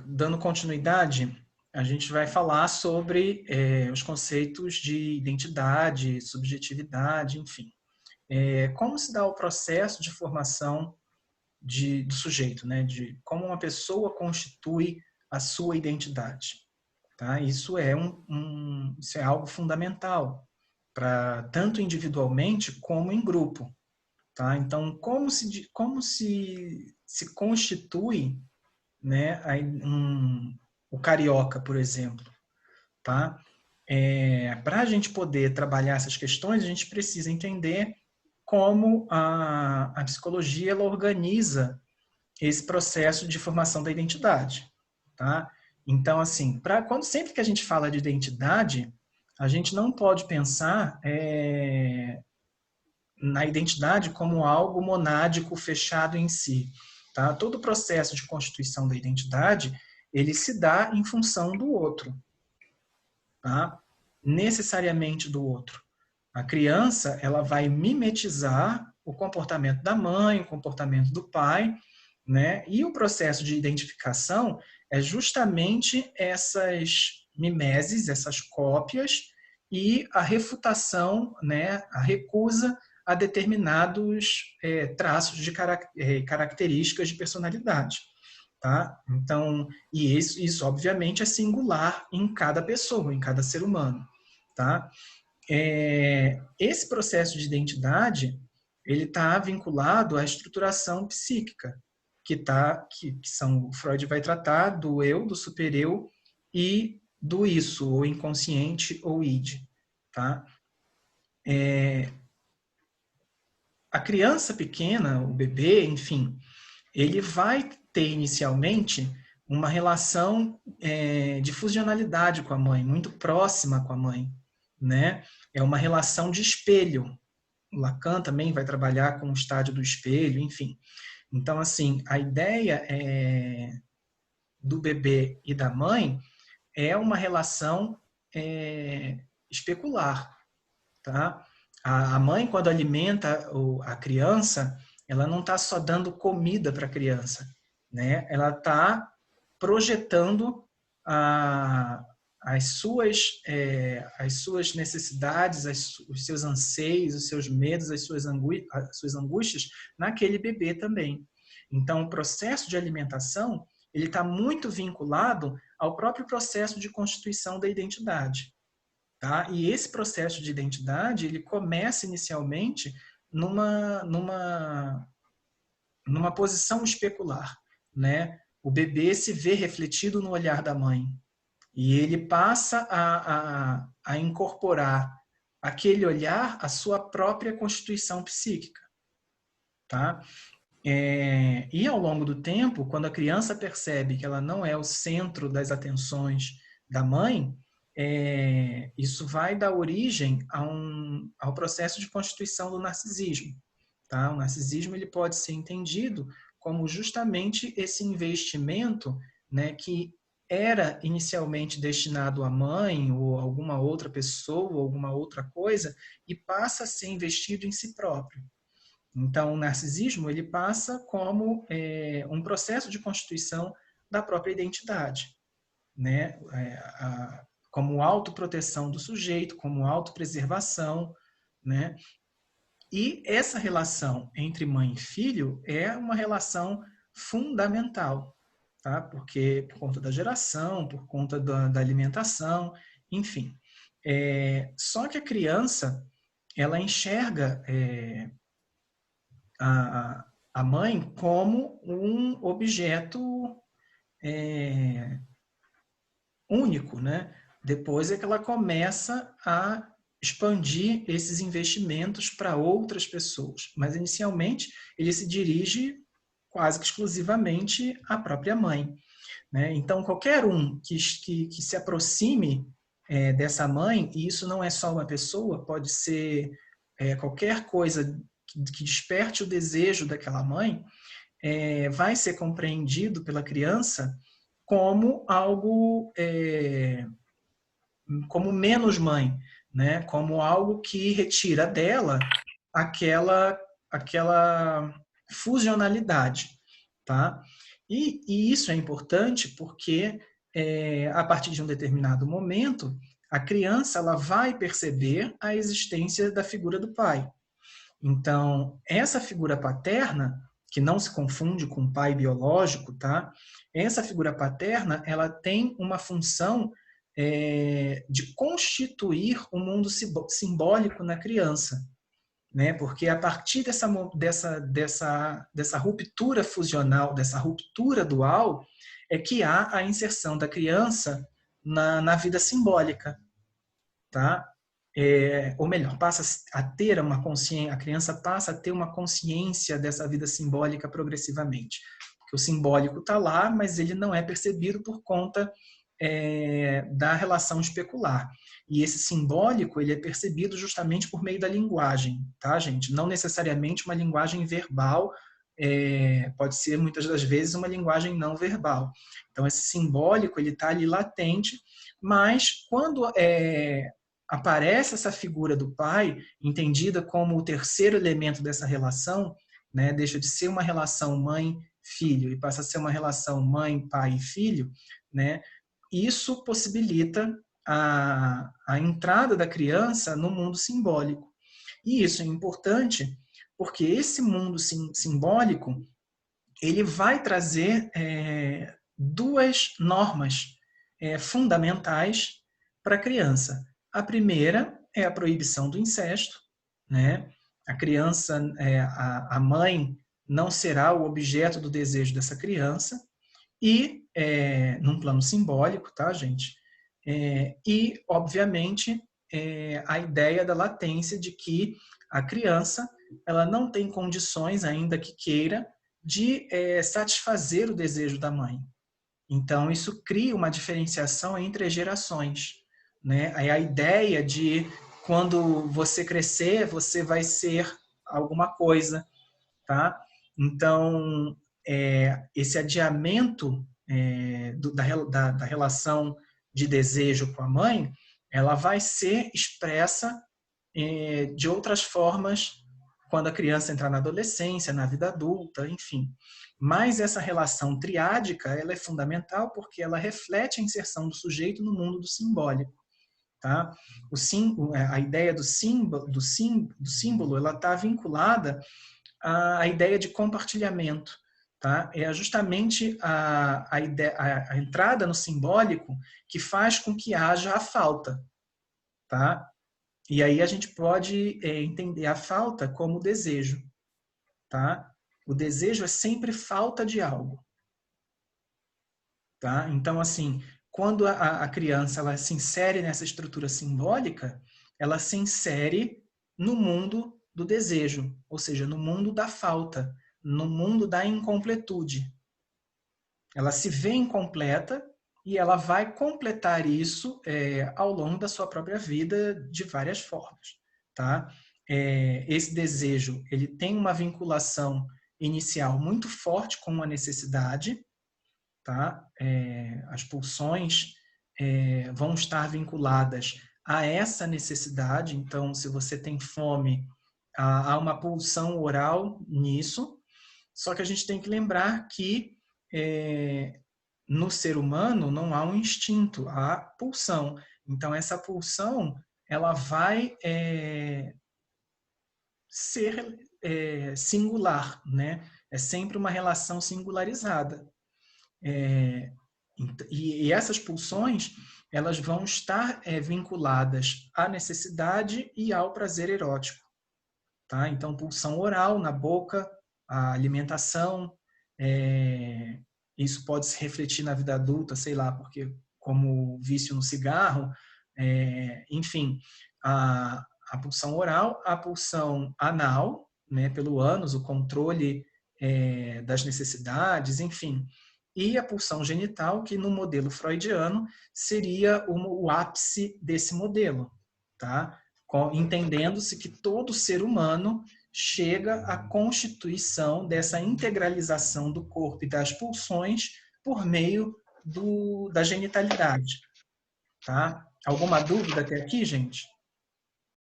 Dando continuidade, a gente vai falar sobre os conceitos de identidade, subjetividade, enfim. Como se dá o processo de formação do sujeito, né? De como uma pessoa constitui a sua identidade. Tá? Isso é algo fundamental, para tanto individualmente como em grupo. Tá? Então, como se constitui, né, o carioca, por exemplo, tá? Para a gente poder trabalhar essas questões, a gente precisa entender como a psicologia ela organiza esse processo de formação da identidade, tá? Então, assim, sempre que a gente fala de identidade, a gente não pode pensar na identidade como algo monádico fechado em si. Tá? Todo o processo de constituição da identidade, ele se dá em função do outro. Tá? Necessariamente do outro. A criança, ela vai mimetizar o comportamento da mãe, o comportamento do pai, né? E o processo de identificação é justamente essas mimeses, essas cópias e a refutação, né? A recusa a determinados traços de características de personalidade. Tá? Então, isso obviamente é singular em cada pessoa, em cada ser humano. Tá? Esse processo de identidade ele está vinculado à estruturação psíquica, que são, Freud vai tratar do eu, do supereu e do isso, ou inconsciente ou id. Tá? A criança pequena, o bebê, enfim, ele vai ter inicialmente uma relação de fusionalidade com a mãe, muito próxima com a mãe, né? É uma relação de espelho. O Lacan também vai trabalhar com o estádio do espelho, enfim. Então, assim, a ideia do bebê e da mãe é uma relação especular, tá? A mãe, quando alimenta a criança, ela não está só dando comida para a criança, né? Ela está projetando a, as suas necessidades, os seus anseios, os seus medos, as suas angústias naquele bebê também. Então, o processo de alimentação ele está muito vinculado ao próprio processo de constituição da identidade. Tá? E esse processo de identidade ele começa inicialmente numa posição especular, né? O bebê se vê refletido no olhar da mãe e ele passa a incorporar aquele olhar à sua própria constituição psíquica, tá? E ao longo do tempo, quando a criança percebe que ela não é o centro das atenções da mãe, isso vai dar origem ao processo de constituição do narcisismo. Tá? O narcisismo ele pode ser entendido como justamente esse investimento, né, que era inicialmente destinado à mãe ou alguma outra pessoa, ou alguma outra coisa, e passa a ser investido em si próprio. Então, o narcisismo ele passa como um processo de constituição da própria identidade, né? Como autoproteção do sujeito, como autopreservação, né? E essa relação entre mãe e filho é uma relação fundamental, tá? Porque por conta da geração, por conta da alimentação, enfim. Só que a criança, ela enxerga a mãe como um objeto único, né? Depois é que ela começa a expandir esses investimentos para outras pessoas. Mas, inicialmente, ele se dirige quase que exclusivamente à própria mãe, né? Então, qualquer um que se aproxime dessa mãe, e isso não é só uma pessoa, pode ser qualquer coisa que desperte o desejo daquela mãe, vai ser compreendido pela criança como algo, como menos mãe, né? Como algo que retira dela aquela fusionalidade, tá? E isso é importante porque, a partir de um determinado momento, a criança ela vai perceber a existência da figura do pai. Então, essa figura paterna, que não se confunde com o pai biológico, tá? Essa figura paterna, ela tem uma função de constituir o mundo simbólico na criança, né? Porque a partir dessa ruptura fusional, dessa ruptura dual, é que há a inserção da criança na vida simbólica, tá? Ou melhor, passa a ter uma consciência, a criança passa a ter uma consciência dessa vida simbólica progressivamente. Porque o simbólico está lá, mas ele não é percebido por conta da relação especular. E esse simbólico ele é percebido justamente por meio da linguagem, tá, gente? Não necessariamente uma linguagem verbal, pode ser muitas das vezes uma linguagem não verbal. Então esse simbólico ele está ali latente, mas quando aparece essa figura do pai, entendida como o terceiro elemento dessa relação, né, deixa de ser uma relação mãe-filho e passa a ser uma relação mãe, pai e filho, né, isso possibilita a entrada da criança no mundo simbólico. E isso é importante porque esse mundo simbólico ele vai trazer duas normas fundamentais para a criança. A primeira é a proibição do incesto, né? A criança, a mãe não será o objeto do desejo dessa criança e, num plano simbólico, tá, gente? E, obviamente, a ideia da latência de que a criança ela não tem condições, ainda que queira, de satisfazer o desejo da mãe. Então, isso cria uma diferenciação entre as gerações, né? Aí a ideia de quando você crescer, você vai ser alguma coisa, tá? Então, esse adiamento da relação de desejo com a mãe, ela vai ser expressa de outras formas quando a criança entrar na adolescência, na vida adulta, enfim. Mas essa relação triádica ela é fundamental porque ela reflete a inserção do sujeito no mundo do simbólico. Tá? A ideia do símbolo ela está vinculada à ideia de compartilhamento. Tá? É justamente a entrada no simbólico que faz com que haja a falta. Tá? E aí a gente pode entender a falta como desejo. Tá? O desejo é sempre falta de algo. Tá? Então, assim, quando a criança ela se insere nessa estrutura simbólica, ela se insere no mundo do desejo, ou seja, no mundo da falta, no mundo da incompletude. Ela se vê incompleta e ela vai completar isso ao longo da sua própria vida de várias formas. Tá? Esse desejo ele tem uma vinculação inicial muito forte com uma necessidade, tá? As pulsões vão estar vinculadas a essa necessidade. Então, se você tem fome, há uma pulsão oral nisso. Só que a gente tem que lembrar que no ser humano não há um instinto, há pulsão. Então, essa pulsão ela vai ser singular, né? É sempre uma relação singularizada. E essas pulsões elas vão estar vinculadas à necessidade e ao prazer erótico. Tá? Então, pulsão oral na boca, a alimentação, isso pode se refletir na vida adulta, sei lá, porque como vício no cigarro, enfim, a pulsão oral, a pulsão anal, né, pelo ânus, o controle das necessidades, enfim, e a pulsão genital, que no modelo freudiano seria o ápice desse modelo, tá? Entendendo-se que todo ser humano chega à constituição dessa integralização do corpo e das pulsões por meio da genitalidade. Tá? Alguma dúvida até aqui, gente?